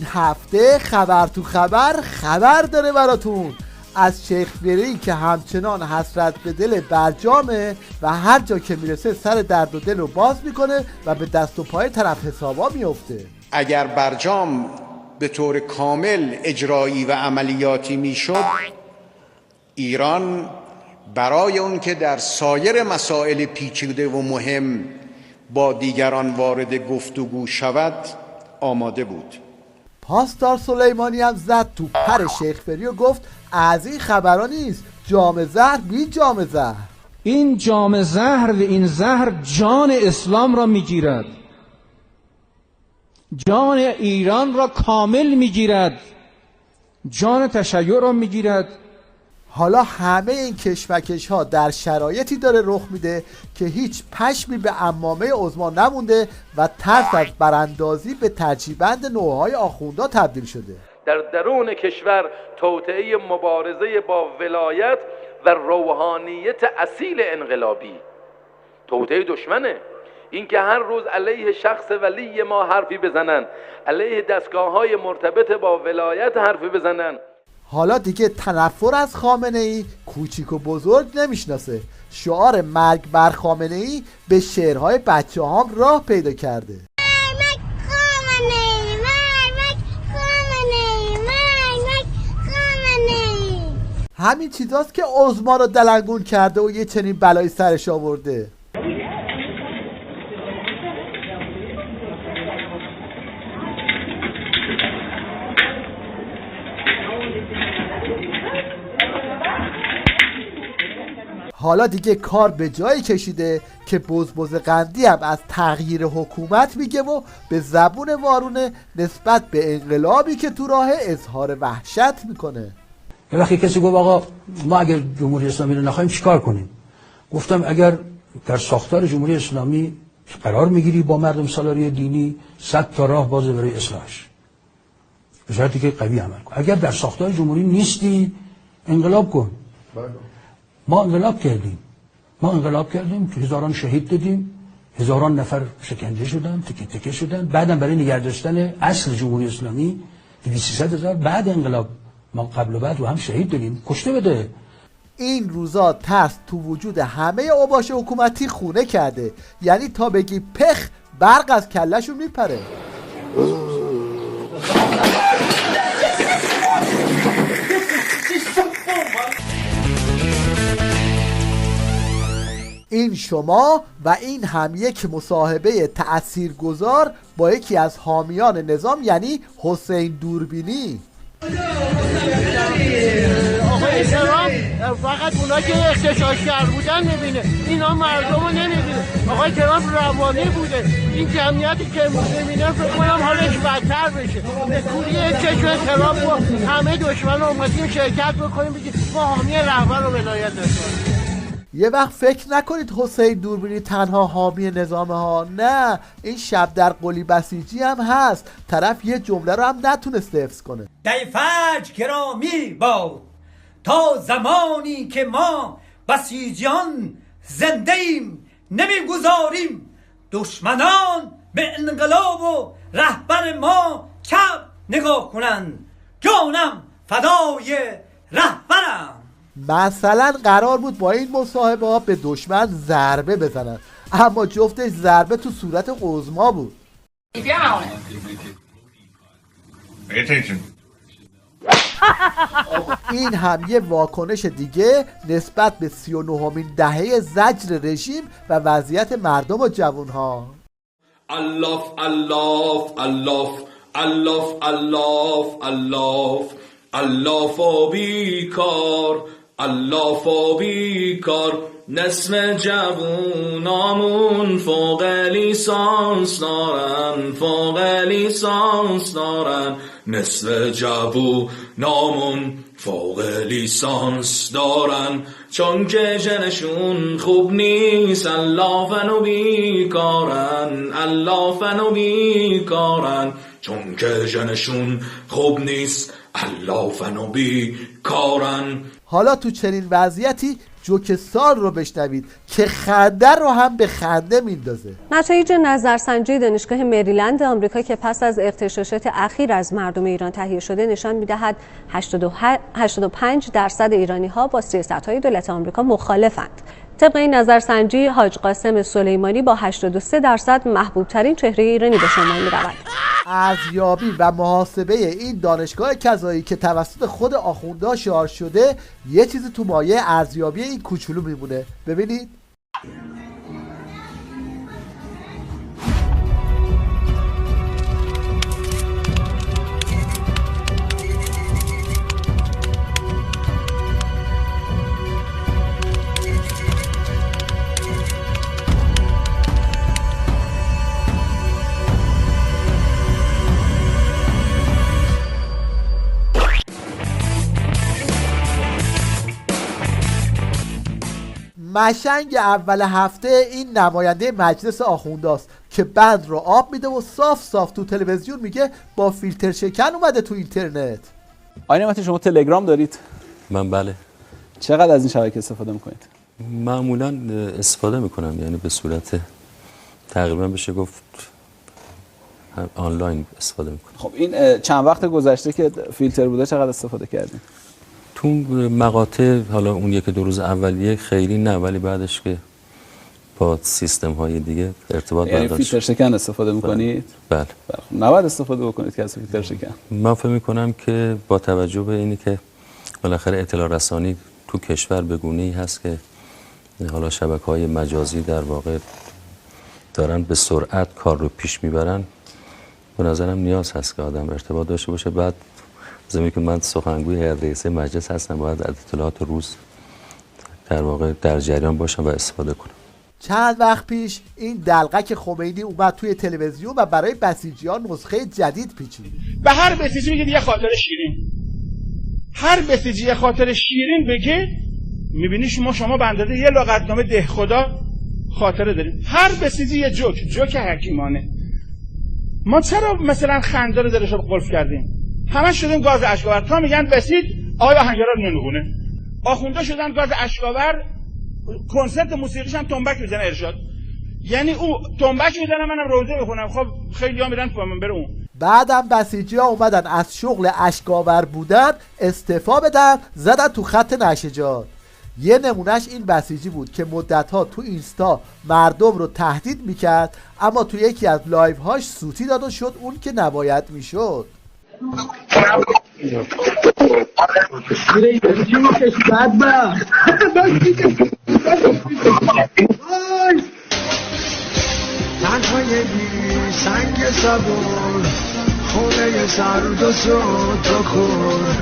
هفته خبر تو خبر داره براتون از شیخ فری که همچنان حسرت به دل برجامه و هر جا که میرسه سر درد و دل رو باز میکنه و به دست و پای طرف حسابا میفته. اگر برجام به طور کامل اجرایی و عملیاتی میشد، ایران برای اون که در سایر مسائل پیچیده و مهم با دیگران وارد گفتگو شود آماده بود. پاسدار سلیمانی هم زد تو پر شیخ فری و گفت از این خبرها نیست، جام زهر بی جام زهر. این جام زهر و این زهر جان اسلام را میگیرد، جان ایران را کامل میگیرد، جان تشیع را میگیرد. حالا همه این کشمکش ها در شرایطی داره رخ میده که هیچ پشمی به عمامه عظما نمونده و ترس از براندازی به ترجیبند نوعهای آخوندا تبدیل شده. در درون کشور توطئه مبارزه با ولایت و روحانیت اصیل انقلابی، توطئه دشمنه. این که هر روز علیه شخص ولی ما حرفی بزنن، علیه دستگاه‌های مرتبط با ولایت حرفی بزنن. حالا دیگه تنفر از خامنه‌ای کوچیک و بزرگ نمیشناسه. شعار مرگ بر خامنه‌ای به شعرهای بچه‌هام راه پیدا کرده. همین چیزاست که عظما رو دلنگون کرده و یه چنین بلایی سرش آورده. حالا دیگه کار به جایی کشیده که بزبز قندی هم از تغییر حکومت میگه و به زبون وارونه نسبت به انقلابی که تو راه اظهار وحشت میکنه. یه وقتی کسی گفت آقا ما اگر جمهوری اسلامی رو نخواهیم چیکار کنیم؟ گفتم اگر در ساختار جمهوری اسلامی قرار میگیری با مردم سالاری دینی 100 تا راه بازه برای اصلاحش، به شرطی که قوی عمل کن. اگر در ساختار جمهوری نیستی انقلاب کن. ما انقلاب کردیم که هزاران شهید دادیم، هزاران نفر شکنجه شدن، تکه تکه شدن. بعدم برای نگه داشتن اصل جمهوری اسلامی 200 هزار بعد انقلاب ما قبل و بعد رو هم شهید دادیم، کشته بده. این روزا ترس تو وجود همه اوباش حکومتی خونه کرده، یعنی تا بگی پخ برق از کلشون میپره. این شما و این هم یک مصاحبه تأثیرگذار با یکی از حامیان نظام یعنی حسین دوربینی. آقای ترامپ فقط اونا که اغتشاشگر بودن میبینه، اینا مردم رو نمیبینه. آقای ترامپ روانی بوده، این جمعیتی که میبینه فکر کنم حالش بدتر بشه. به کوری چشم ترامپ و همه دشمن اومدیم شرکت بکنیم بگیم ما حامی رهبر و ولایت هستیم. یه وقت فکر نکنید حسین دوربینی تنها حامی نظامه ها، نه، این شب در قلی بسیجی هم هست. طرف یه جمله رو هم نتونست حفظ کنه. در فجر گرامی باد تا زمانی که ما بسیجیان زنده ایم نمیگذاریم دشمنان به انقلاب و رهبر ما چپ نگاه کنند، جانم فدای رهبرم. مثلا قرار بود با این مصاحبه ها به دشمن ضربه بزنن، اما جفتش ضربه تو صورت عظما بود. این هم یه واکنش دیگه نسبت به 39مین دهه زجر رژیم و وضعیت مردم و جوانها. الله الله الله الله الله الله الله فابیکار الله فابیکار نصف جوونامون فوق لیسانس دارن، فوق لیسانس دارن، نصف جوونامون فوق لیسانس دارن، چون که جنشون خوب نیست الله فنو بیکارن، الله فنو بیکارن، چون که جنشون خوب نیست الله فنو بیکارن. حالا تو چنین وضعیتی جوک سال رو بشنوید که خنده رو هم به خنده میندازه. نتایج نظرسنجی دانشگاه مریلند آمریکا که پس از اغتشاشات اخیر از مردم ایران تهیه شده نشان می‌دهد 85% ایرانی‌ها با سیاست‌های دولت آمریکا مخالفند. طبق این نظرسنجی حاج قاسم سلیمانی با 83% محبوب‌ترین چهره ایرانی به شمار می‌رود. ارزیابی و محاسبه این دانشگاه کذایی که توسط خود آخوندها شعار شده یه چیزی تو مایه ارزیابی این کوچولو میمونه. ببینید. مشنگ اول هفته این نماینده مجلس آخونداست که بند رو آب میده و صاف صاف تو تلویزیون میگه با فیلتر شکن اومده تو اینترنت. آقای نعمتی شما تلگرام دارید؟ من بله. چقدر از این شبکه استفاده میکنید؟ معمولا استفاده میکنم، یعنی به صورت تقریبا بشه گفت آنلاین استفاده میکنم. خب این چند وقت گذشته که فیلتر بوده چقدر استفاده کردید؟ تو مقاطع حالا اون یک دو روز اولیه خیلی نه، ولی بعدش که با سیستم های دیگه ارتباط یعنی برداشت. فیلتر شکن استفاده میکنید؟ بله. نباید استفاده بکنید که از فیلتر شکن. من فکر میکنم که با توجه به اینی که بالاخره اطلاع رسانی تو کشور به گونه‌ای هست که حالا شبکه‌های مجازی در واقع دارن به سرعت کار رو پیش میبرن، به نظرم نیاز هست که آدم ارتباط داشته باشه. بعد زمین که من سخنگوی هیئت رئیسه مجلس هستم، باید از اطلاعات روز در واقع در جریان باشم و استفاده کنم. چند وقت پیش این دلقک خمینی اومد توی تلویزیون و برای بسیجیان نسخه جدید پیچید. به هر بسیجی میگه یه خاطر شیرین، هر بسیجی یه خاطر شیرین بگه، میبینی شما بنداده یه لغتنامه ده خدا خاطره داریم. هر بسیجی یه جوک حکیمانه. ما چرا مثلا خنده رو دلش رو قلف کردیم؟ همه شدیم گاز اشکاور. تا میگن بسیج آقای آهنگرا رو نمیخونه، آخونده شدن گاز اشکاور، کنسرت موسیقیش هم تنبک میزنه ارشاد، یعنی او تنبک میزنه منم روزه میخونم. خب خیلی ها میرن بره اون. بعدم بسیجی ها اومدن از شغل اشکاور بودن استعفا بدن، زدن تو خط نشجات. یه نمونهش این بسیجی بود که مدتها تو اینستا مردم رو تهدید میکرد، اما تو یکی از لایوهاش سوتی داد و شد اون که نباید میشد. تنهای بی سنگ صبور، خونه سرد و سود و کور،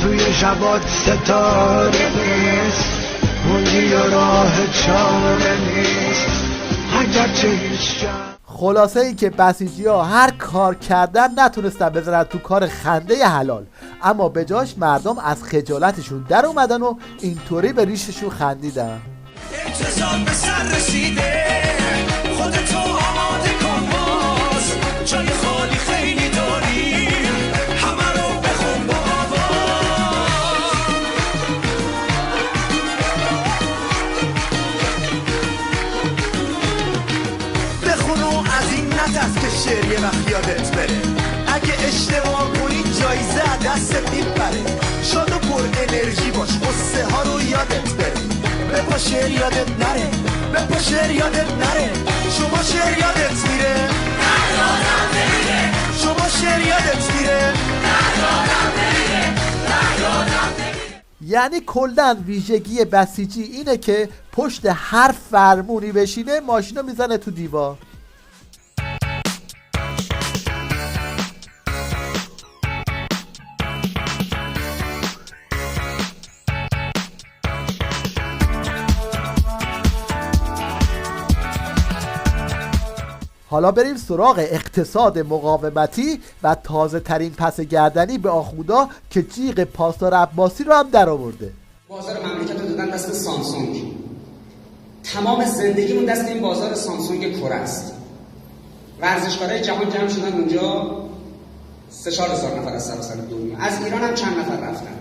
توی شبات ستاره نیست، موندی و راه چاره نیست، اگرچه هیچ خلاصه این که بسیجی ها هر کار کردن نتونستن بزنن تو کار خنده حلال، اما به جاش مردم از خجالتشون در اومدن و اینطوری به ریششون خندیدن. انتظار به سر رسیده، خودتو آماده کن باز، جای خالی خیلی داری، همه رو بخون با آواز. بخونو از این نترس که شعر یه وقت یادت بره، اگه اشتباه کنی جایزه دستت میپره، شاد و پر انرژی باش، قصه ها رو یادت بره، بپا شعر یادت نره، بپا شعر یادت نره، شما شعر یادت میره، نه یادم نمیره، شما شعر یادت میره، نه یادم نمیره، نه یادم نمیره. یعنی کلاً ویژگی بسیجی اینه که پشت هر فرمونی بشینه ماشینو میزنه تو دیوار. حالا بریم سراغ اقتصاد مقاومتی و تازه ترین پس گردنی به آخوندا که جیغ پاسدار عباسی رو هم در آورده. بازار مملکت رو دادن دست سامسونگ. تمام زندگیمون دست این بازار سامسونگ کره است. ورزشکارای جهان جمع شدن اونجا 3-4 هزار نفر از سراسر دنیا. از ایران هم چند نفر رفتن.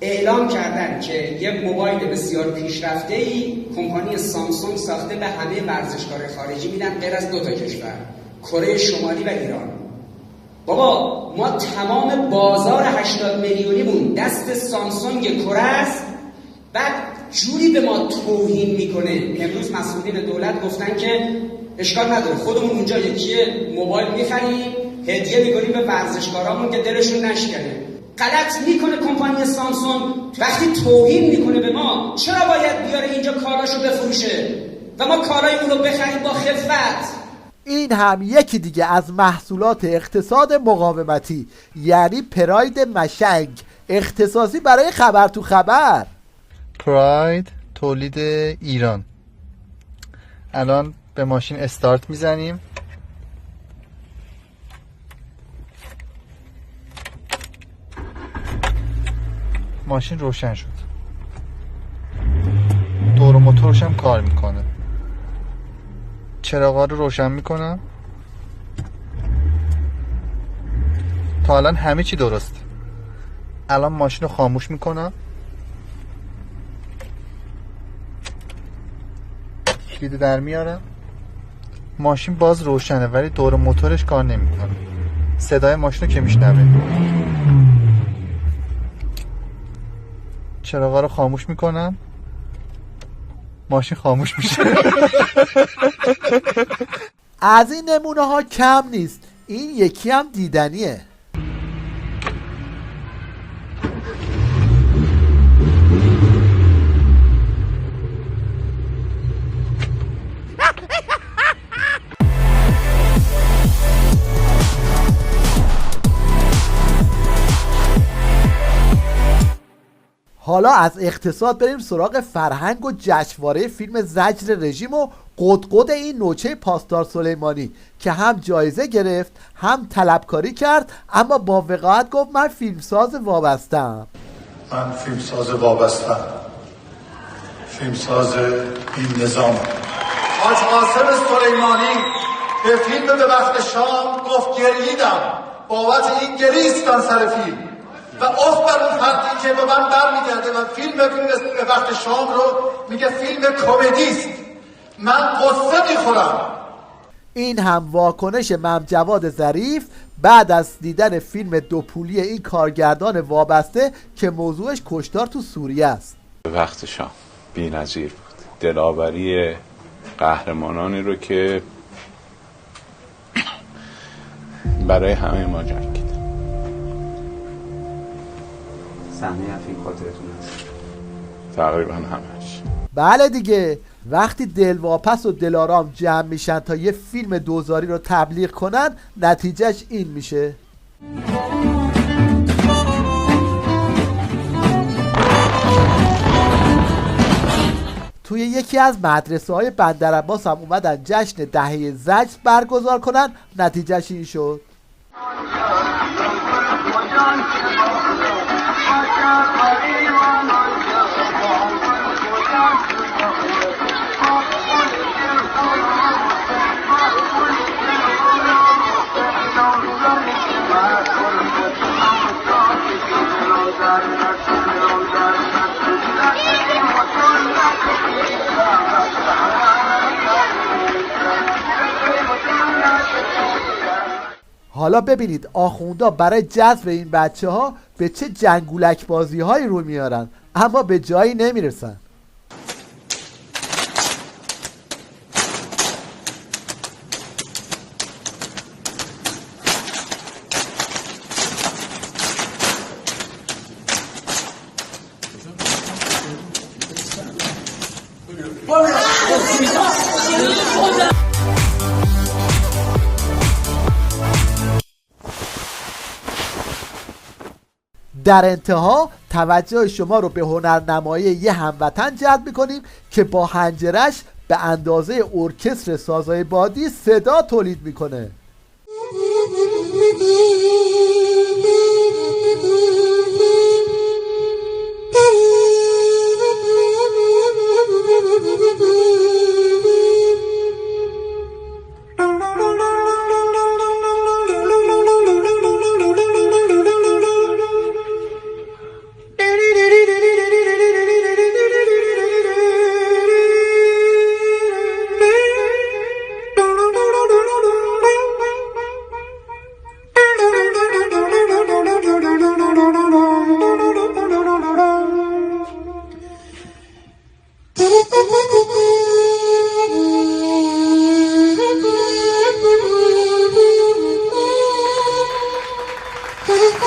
اعلام کردن که یک موبایل بسیار پیشرفته‌ای کمپانی سامسونگ ساخته به همه ورزشکاران خارجی میدن غیر از 2 کشور، کره شمالی و ایران. بابا ما تمام بازار 80 میلیونیمون دست سامسونگ کره است، بعد جوری به ما توهین میکنه. امروز مسئولین دولت گفتن که اشکال نداره خودمون اونجا یکی موبایل میخریم هدیه میکنیم به ورزشکارامون که دلشون نشکنه. غلط میکنه کمپانی سامسونگ وقتی توهین میکنه به ما، چرا باید بیاره اینجا کاراشو بفروشه و ما کارایمون رو بخریم با خفت؟ این هم یکی دیگه از محصولات اقتصاد مقاومتی، یعنی پراید مشنگ اختصاصی برای خبر تو خبر. پراید تولید ایران. الان به ماشین استارت میزنیم. ماشین روشن شد، دور موتورش هم کار میکنه. چراغا رو روشن میکنم. تا الان همه چی درسته. الان ماشین رو خاموش میکنم، کلید در میارم. ماشین باز روشنه ولی دور موتورش کار نمیکنه. صدای ماشین رو که میشنوه. چراغا رو خاموش میکنم، ماشین خاموش میشه. از این نمونه ها کم نیست، این یکی هم دیدنیه. حالا از اقتصاد بریم سراغ فرهنگ و جشنواره فیلم زجر رژیم و قدقد این نوچه پاسدار سلیمانی که هم جایزه گرفت هم طلبکاری کرد، اما با وقاحت گفت من فیلمساز وابسته‌ام. من فیلمساز وابسته‌ام، فیلمساز این نظام. حاج قاسم سلیمانی به فیلم به وقت شام گفت گرییدم، بابت این گریستم سر فیلم و اف بر اون فردی که به من برمیگرده و فیلم به وقت شام رو میگه فیلم کمدی است. من قصه میخورم. این هم واکنش مم جواد ظریف بعد از دیدن فیلم دوپولی این کارگردان وابسته که موضوعش کشتار تو سوریه است. وقت شام بی‌نظیر بود. دلاوری قهرمانانی رو که برای همه ما جنگیدن. صحنه فیلم خاطرتون هست؟ تقریبا همش. بله دیگه، وقتی دلواپس و دلارام جمع میشن تا یه فیلم دوزاری رو تبلیغ کنن نتیجهش این میشه. توی یکی از مدرسه های بندرعباس هم اومدن جشن دهه زجر برگزار کنن، نتیجهش این شد. حالا ببینید آخوندا برای جذب این بچه ها به چه جنگولک بازی هایی رو میارن، اما به جایی نمیرسن. در انتها توجه شما رو به هنرنمایی یه هموطن جلب می‌کنیم که با حنجرش به اندازه ارکستر سازهای بادی صدا تولید میکنه.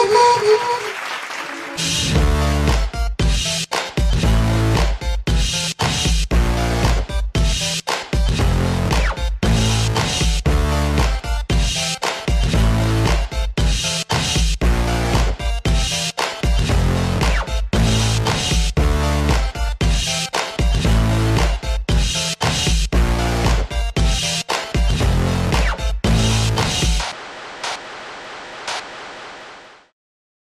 Thank you.